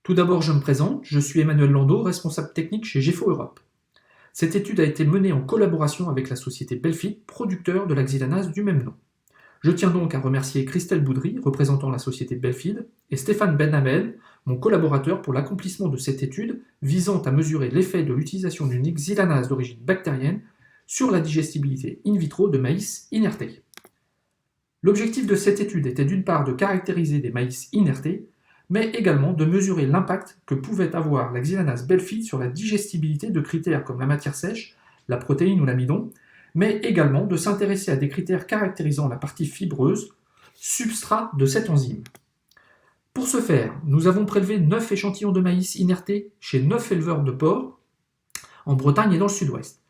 Tout d'abord, je me présente, je suis Emmanuel Landau, responsable technique chez GEFO Europe. Cette étude a été menée en collaboration avec la société Belfid, producteur de la xylanase du même nom. Je tiens donc à remercier Christelle Boudry, représentant la société Belfid, et Stéphane Benhamel, mon collaborateur pour l'accomplissement de cette étude visant à mesurer l'effet de l'utilisation d'une xylanase d'origine bactérienne sur la digestibilité in vitro de maïs inerté. L'objectif de cette étude était d'une part de caractériser des maïs inertés, mais également de mesurer l'impact que pouvait avoir la xylanase Belfid sur la digestibilité de critères comme la matière sèche, la protéine ou l'amidon, mais également de s'intéresser à des critères caractérisant la partie fibreuse, substrat de cette enzyme. Pour ce faire, nous avons prélevé 9 échantillons de maïs inertés chez 9 éleveurs de porcs en Bretagne et dans le sud-ouest.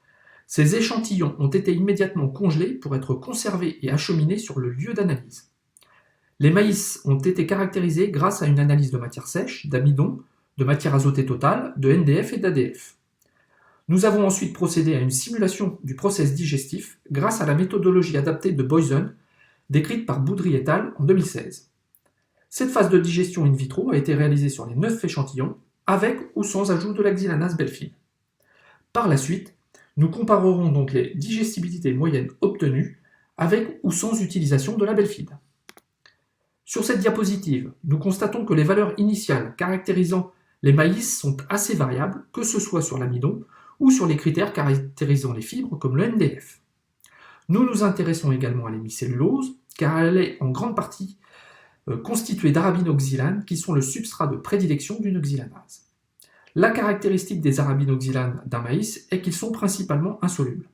Ces échantillons ont été immédiatement congelés pour être conservés et acheminés sur le lieu d'analyse. Les maïs ont été caractérisés grâce à une analyse de matière sèche, d'amidon, de matière azotée totale, de NDF et d'ADF. Nous avons ensuite procédé à une simulation du process digestif grâce à la méthodologie adaptée de Boysen, décrite par Boudry et al. En 2016. Cette phase de digestion in vitro a été réalisée sur les 9 échantillons, avec ou sans ajout de la xylanase Belfid. Par la suite, nous comparerons donc les digestibilités moyennes obtenues avec ou sans utilisation de la Belfid. Sur cette diapositive, nous constatons que les valeurs initiales caractérisant les maïs sont assez variables, que ce soit sur l'amidon ou sur les critères caractérisant les fibres comme le NDF. Nous nous intéressons également à l'hémicellulose, car elle est en grande partie constituée d'arabinoxylanes qui sont le substrat de prédilection d'une xylanase. La caractéristique des arabinoxylanes d'un maïs est qu'ils sont principalement insolubles.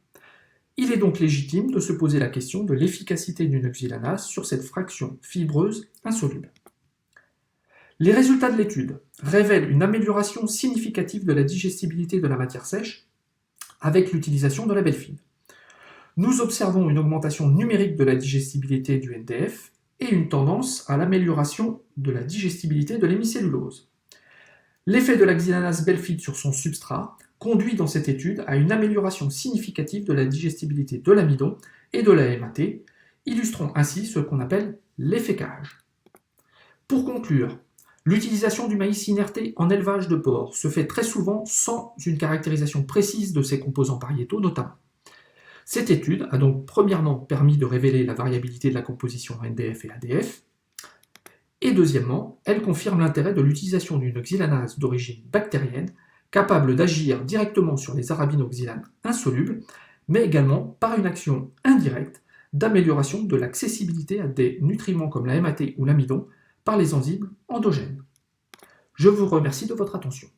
Il est donc légitime de se poser la question de l'efficacité d'une xylanase sur cette fraction fibreuse insoluble. Les résultats de l'étude révèlent une amélioration significative de la digestibilité de la matière sèche avec l'utilisation de la Belfid. Nous observons une augmentation numérique de la digestibilité du NDF et une tendance à l'amélioration de la digestibilité de l'hémicellulose. L'effet de la xylanase Belfid sur son substrat conduit dans cette étude à une amélioration significative de la digestibilité de l'amidon et de la MAT, illustrant ainsi ce qu'on appelle l'effet cage. Pour conclure, l'utilisation du maïs inerté en élevage de porcs se fait très souvent sans une caractérisation précise de ses composants pariétaux notamment. Cette étude a donc premièrement permis de révéler la variabilité de la composition NDF et ADF, et deuxièmement, elle confirme l'intérêt de l'utilisation d'une xylanase d'origine bactérienne capable d'agir directement sur les arabinoxylanes insolubles, mais également par une action indirecte d'amélioration de l'accessibilité à des nutriments comme la MAT ou l'amidon par les enzymes endogènes. Je vous remercie de votre attention.